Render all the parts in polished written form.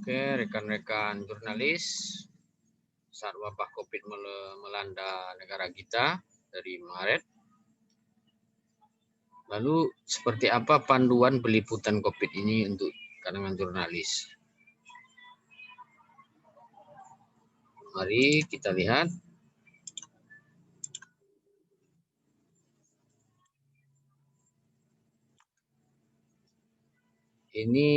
Oke, rekan-rekan jurnalis, saat wabah COVID melanda negara kita dari Maret, lalu seperti apa panduan peliputan COVID ini untuk kalangan jurnalis? Mari kita lihat. Ini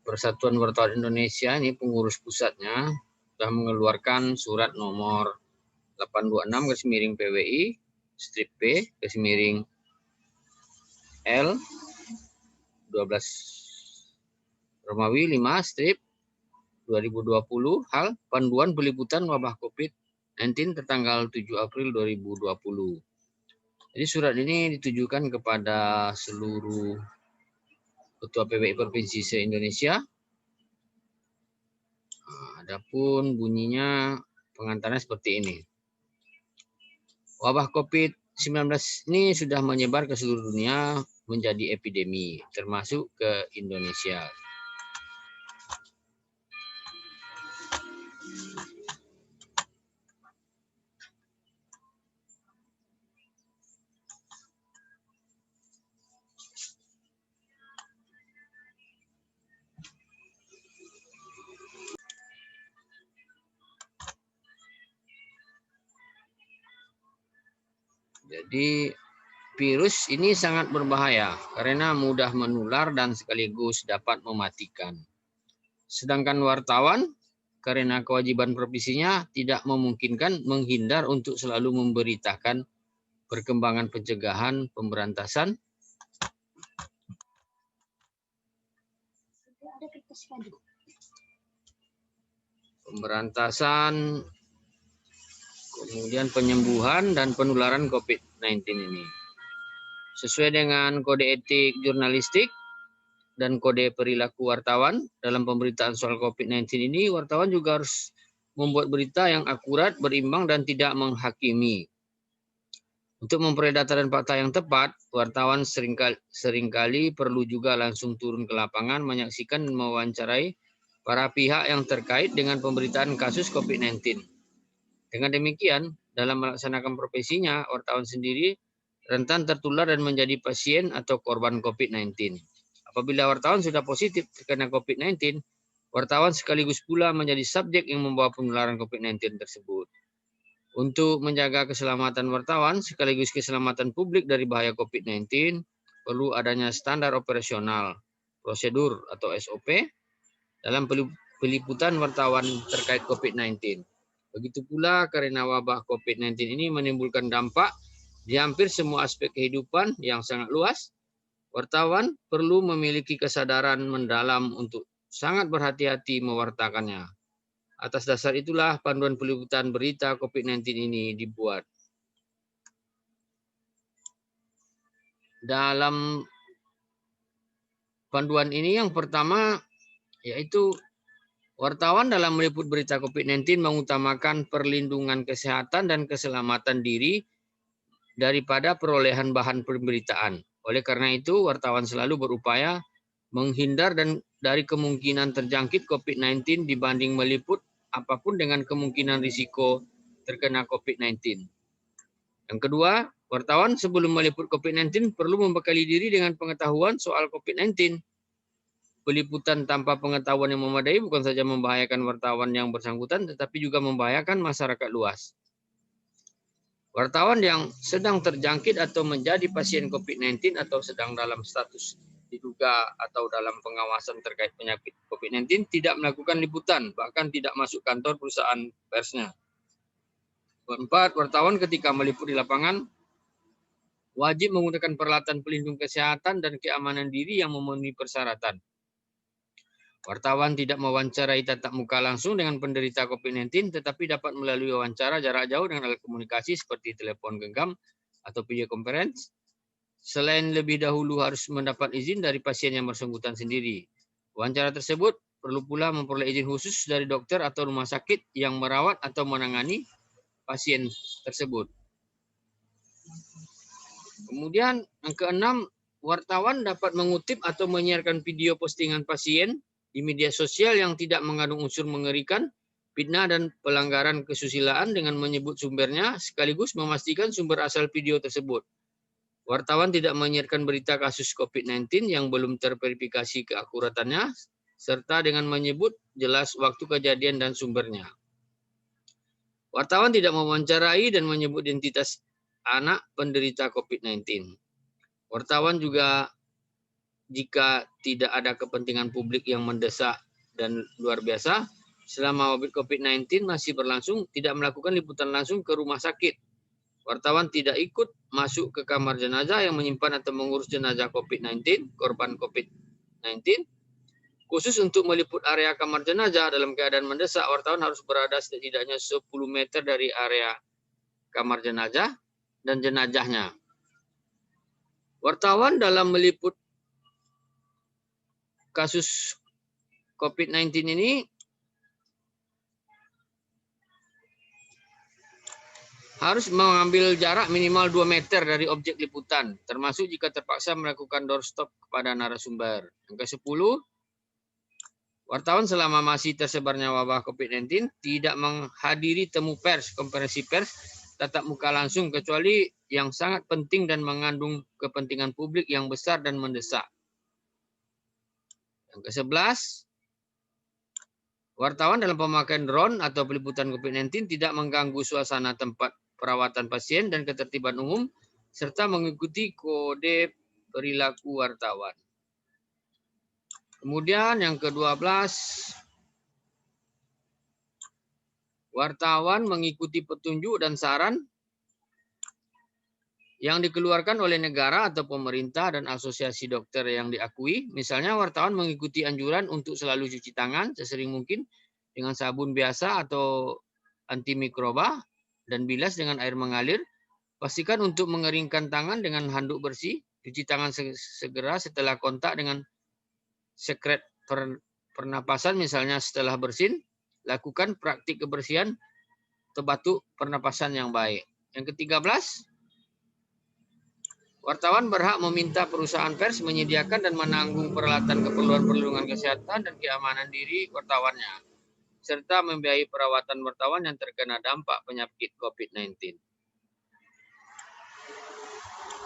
Persatuan Wartawan Indonesia, ini pengurus pusatnya, sudah mengeluarkan surat nomor 826/PWI strip P/L 12 Romawi 5 strip 2020 hal panduan peliputan wabah COVID-19 tertanggal 7 April 2020. Jadi surat ini ditujukan kepada seluruh Ketua PWI Provinsi se-Indonesia. Adapun bunyinya pengantarnya seperti ini. Wabah COVID-19 ini sudah menyebar ke seluruh dunia menjadi epidemi, termasuk ke Indonesia. Jadi virus ini sangat berbahaya karena mudah menular dan sekaligus dapat mematikan. Sedangkan wartawan karena kewajiban profesinya tidak memungkinkan menghindar untuk selalu memberitakan perkembangan pencegahan, pemberantasan, kemudian penyembuhan dan penularan COVID-19 ini. Sesuai dengan kode etik jurnalistik dan kode perilaku wartawan dalam pemberitaan soal COVID-19 ini, wartawan juga harus membuat berita yang akurat, berimbang, dan tidak menghakimi. Untuk memperoleh data dan fakta yang tepat, wartawan seringkali perlu juga langsung turun ke lapangan, menyaksikan dan mewawancarai para pihak yang terkait dengan pemberitaan kasus COVID-19. Dengan demikian, dalam melaksanakan profesinya, wartawan sendiri rentan tertular dan menjadi pasien atau korban COVID-19. Apabila wartawan sudah positif terkena COVID-19, wartawan sekaligus pula menjadi subjek yang membawa penularan COVID-19 tersebut. Untuk menjaga keselamatan wartawan sekaligus keselamatan publik dari bahaya COVID-19, perlu adanya standar operasional, prosedur atau SOP dalam peliputan wartawan terkait COVID-19. Begitu pula karena wabah COVID-19 ini menimbulkan dampak di hampir semua aspek kehidupan yang sangat luas, wartawan perlu memiliki kesadaran mendalam untuk sangat berhati-hati mewartakannya. Atas dasar itulah panduan peliputan berita COVID-19 ini dibuat. Dalam panduan ini yang pertama yaitu wartawan dalam meliput berita COVID-19 mengutamakan perlindungan kesehatan dan keselamatan diri daripada perolehan bahan pemberitaan. Oleh karena itu, wartawan selalu berupaya menghindar dari kemungkinan terjangkit COVID-19 dibanding meliput apapun dengan kemungkinan risiko terkena COVID-19. Yang kedua, wartawan sebelum meliput COVID-19 perlu membekali diri dengan pengetahuan soal COVID-19. Peliputan tanpa pengetahuan yang memadai bukan saja membahayakan wartawan yang bersangkutan, tetapi juga membahayakan masyarakat luas. Wartawan yang sedang terjangkit atau menjadi pasien COVID-19 atau sedang dalam status diduga atau dalam pengawasan terkait penyakit COVID-19 tidak melakukan liputan, bahkan tidak masuk kantor perusahaan persnya. Keempat, wartawan ketika meliput di lapangan wajib menggunakan peralatan pelindung kesehatan dan keamanan diri yang memenuhi persyaratan. Wartawan tidak mewawancarai tatap muka langsung dengan penderita COVID-19, tetapi dapat melalui wawancara jarak jauh dengan alat komunikasi seperti telepon genggam atau video conference. Selain lebih dahulu harus mendapat izin dari pasien yang bersangkutan sendiri. Wawancara tersebut perlu pula memperoleh izin khusus dari dokter atau rumah sakit yang merawat atau menangani pasien tersebut. Kemudian yang keenam, wartawan dapat mengutip atau menyiarkan video postingan pasien di media sosial yang tidak mengandung unsur mengerikan, fitnah dan pelanggaran kesusilaan dengan menyebut sumbernya sekaligus memastikan sumber asal video tersebut. Wartawan tidak menyiarkan berita kasus COVID-19 yang belum terverifikasi keakuratannya, serta dengan menyebut jelas waktu kejadian dan sumbernya. Wartawan tidak mewawancarai dan menyebut identitas anak penderita COVID-19. Wartawan juga, jika tidak ada kepentingan publik yang mendesak dan luar biasa, selama COVID-19 masih berlangsung, tidak melakukan liputan langsung ke rumah sakit. Wartawan tidak ikut masuk ke kamar jenazah yang menyimpan atau mengurus jenazah COVID-19, korban COVID-19. Khusus untuk meliput area kamar jenazah dalam keadaan mendesak, wartawan harus berada setidaknya 10 meter dari area kamar jenazah dan jenazahnya. Wartawan dalam meliput kasus COVID-19 ini harus mengambil jarak minimal 2 meter dari objek liputan, termasuk jika terpaksa melakukan doorstop kepada narasumber. Yang ke-10, wartawan selama masih tersebarnya wabah COVID-19 tidak menghadiri temu pers, konferensi pers, tatap muka langsung, kecuali yang sangat penting dan mengandung kepentingan publik yang besar dan mendesak. Yang ke-11, wartawan dalam pemakaian drone atau peliputan COVID-19 tidak mengganggu suasana tempat perawatan pasien dan ketertiban umum, serta mengikuti kode perilaku wartawan. Kemudian yang ke-12, wartawan mengikuti petunjuk dan saran yang dikeluarkan oleh negara atau pemerintah dan asosiasi dokter yang diakui. Misalnya wartawan mengikuti anjuran untuk selalu cuci tangan sesering mungkin dengan sabun biasa atau antimikroba dan bilas dengan air mengalir. Pastikan untuk mengeringkan tangan dengan handuk bersih. Cuci tangan segera setelah kontak dengan sekret pernapasan, misalnya setelah bersin. Lakukan praktik kebersihan atau batuk pernapasan yang baik. Yang ke-13, wartawan berhak meminta perusahaan pers menyediakan dan menanggung peralatan keperluan perlindungan kesehatan dan keamanan diri wartawannya, serta membiayai perawatan wartawan yang terkena dampak penyakit COVID-19.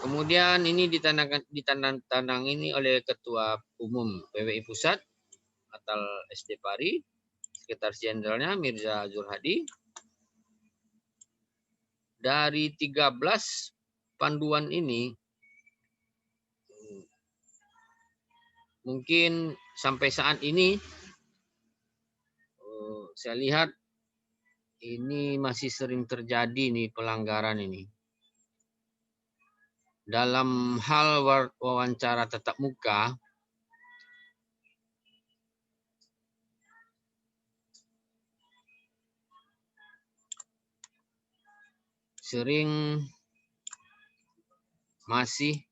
Kemudian ini ditandatangani oleh Ketua Umum PWI Pusat atau SD Pari, Sekretaris Jenderalnya Mirza Zurhadi. Dari 13 panduan ini, mungkin sampai saat ini saya lihat ini masih sering terjadi nih pelanggaran ini. Dalam hal wawancara tatap muka, sering masih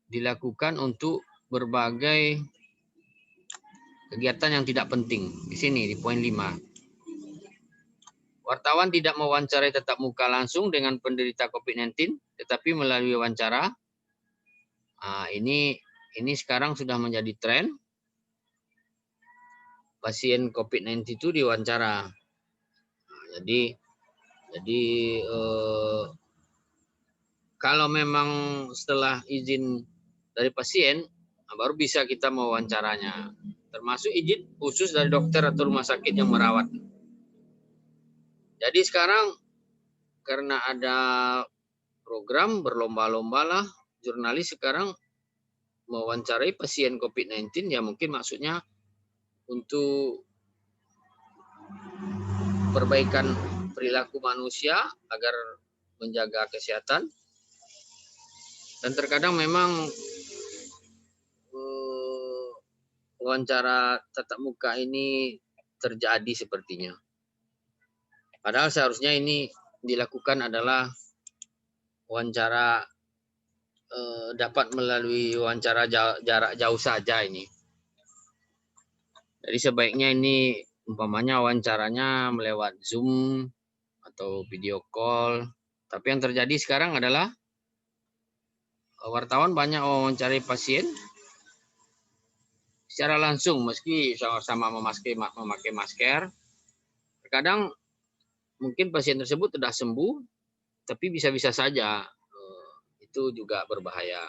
dilakukan untuk berbagai kegiatan yang tidak penting. Di sini, di poin 5. Wartawan tidak mewawancarai tatap muka langsung dengan penderita COVID-19, tetapi melalui wawancara. Ini sekarang sudah menjadi tren. Pasien COVID-19 itu diwawancara. Jadi kalau memang setelah izin dari pasien, baru bisa kita mewawancaranya. Termasuk izin khusus dari dokter atau rumah sakit yang merawat. Jadi sekarang karena ada program berlomba-lombalah jurnalis sekarang mewawancarai pasien COVID-19, ya mungkin maksudnya untuk perbaikan perilaku manusia agar menjaga kesehatan. Dan terkadang memang wawancara tatap muka ini terjadi sepertinya. Padahal seharusnya ini dilakukan adalah wawancara dapat melalui wawancara jarak jauh saja ini. Jadi sebaiknya ini umpamanya wawancaranya melewat Zoom atau video call. Tapi yang terjadi sekarang adalah wartawan banyak mewawancarai pasien secara langsung meski sama-sama memakai masker. Terkadang mungkin pasien tersebut sudah sembuh, tapi bisa-bisa saja itu juga berbahaya.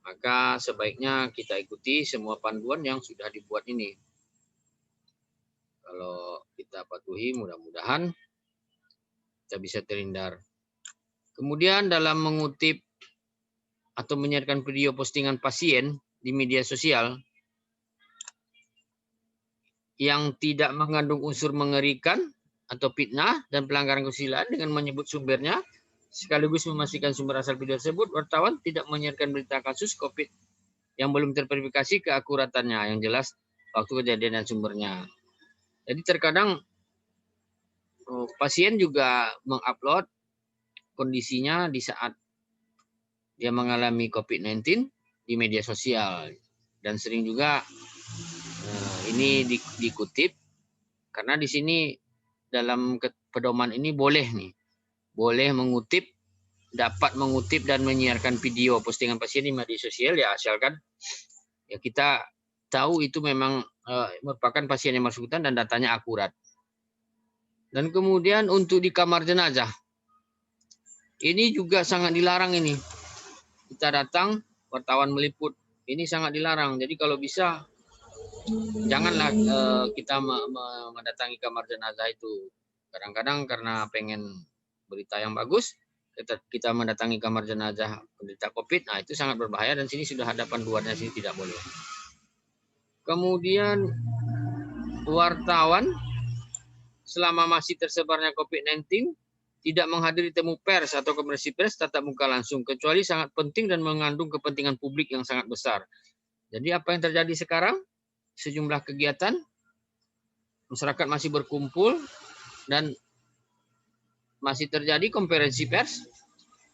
Maka sebaiknya kita ikuti semua panduan yang sudah dibuat ini. Kalau kita patuhi, mudah-mudahan kita bisa terhindar. Kemudian dalam mengutip atau menyiarkan video postingan pasien di media sosial yang tidak mengandung unsur mengerikan atau fitnah dan pelanggaran kesusilaan dengan menyebut sumbernya, sekaligus memastikan sumber asal video tersebut, wartawan tidak menyiarkan berita kasus COVID yang belum terverifikasi keakuratannya, yang jelas waktu kejadian dan sumbernya. Jadi terkadang pasien juga mengupload kondisinya di saat dia mengalami COVID-19 di media sosial. Dan sering juga ini dikutip, karena di sini dalam pedoman ini boleh mengutip, dapat mengutip dan menyiarkan video postingan pasien di media sosial, ya asalkan ya kita tahu itu memang merupakan pasien yang bersangkutan dan datanya akurat. Dan kemudian untuk di kamar jenazah, ini juga sangat dilarang ini. Kita datang, wartawan meliput, ini sangat dilarang. Jadi kalau bisa, janganlah kita mendatangi kamar jenazah itu. Kadang-kadang karena pengen berita yang bagus, kita mendatangi kamar jenazah penderita COVID, nah itu sangat berbahaya dan sini sudah ada panduannya, sini tidak boleh. Kemudian wartawan selama masih tersebarnya COVID-19 tidak menghadiri temu pers atau konferensi pers tatap muka langsung, kecuali sangat penting dan mengandung kepentingan publik yang sangat besar. Jadi apa yang terjadi sekarang? Sejumlah kegiatan, masyarakat masih berkumpul dan masih terjadi konferensi pers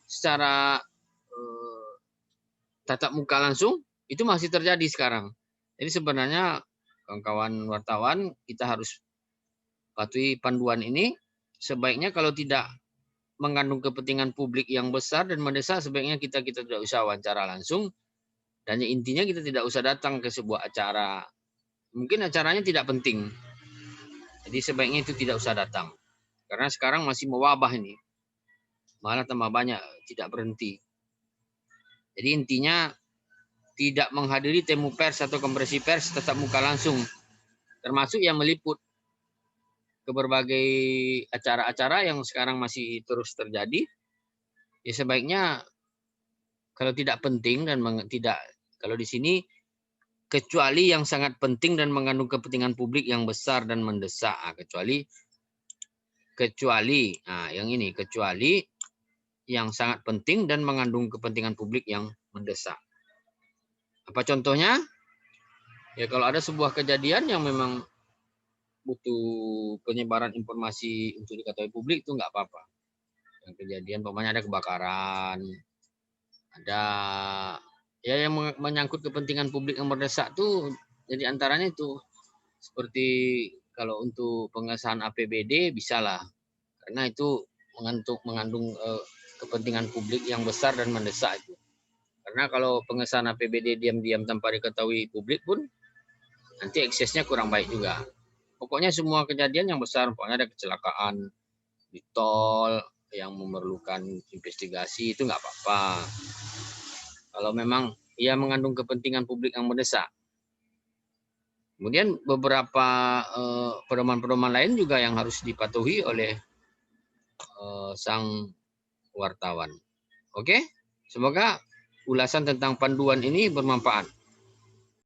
secara tatap muka langsung, itu masih terjadi sekarang. Jadi sebenarnya kawan-kawan wartawan, kita harus patuhi panduan ini. Sebaiknya kalau tidak mengandung kepentingan publik yang besar dan mendesak, sebaiknya kita tidak usah wawancara langsung. Dan intinya kita tidak usah datang ke sebuah acara. Mungkin acaranya tidak penting. Jadi sebaiknya itu tidak usah datang. Karena sekarang masih mewabah ini. Malah tambah banyak, tidak berhenti. Jadi intinya tidak menghadiri temu pers atau konferensi pers tatap muka langsung. Termasuk yang meliput ke berbagai acara-acara yang sekarang masih terus terjadi. Ya sebaiknya kalau tidak penting dan kalau di sini kecuali yang sangat penting dan mengandung kepentingan publik yang besar dan mendesak, kecuali yang sangat penting dan mengandung kepentingan publik yang mendesak. Apa contohnya? Ya kalau ada sebuah kejadian yang memang butuh penyebaran informasi untuk diketahui publik, itu nggak apa-apa. Yang kejadian pokoknya ada kebakaran, ada ya yang menyangkut kepentingan publik yang mendesak tuh, jadi antaranya itu seperti kalau untuk pengesahan APBD bisalah, karena itu mengandung kepentingan publik yang besar dan mendesak itu. Karena kalau pengesahan APBD diam-diam tanpa diketahui publik pun nanti eksesnya kurang baik juga. Pokoknya semua kejadian yang besar, pokoknya ada kecelakaan di tol yang memerlukan investigasi, itu nggak apa-apa. Kalau memang ia mengandung kepentingan publik yang mendesak. Kemudian beberapa pedoman-pedoman lain juga yang harus dipatuhi oleh sang wartawan. Oke, semoga ulasan tentang panduan ini bermanfaat.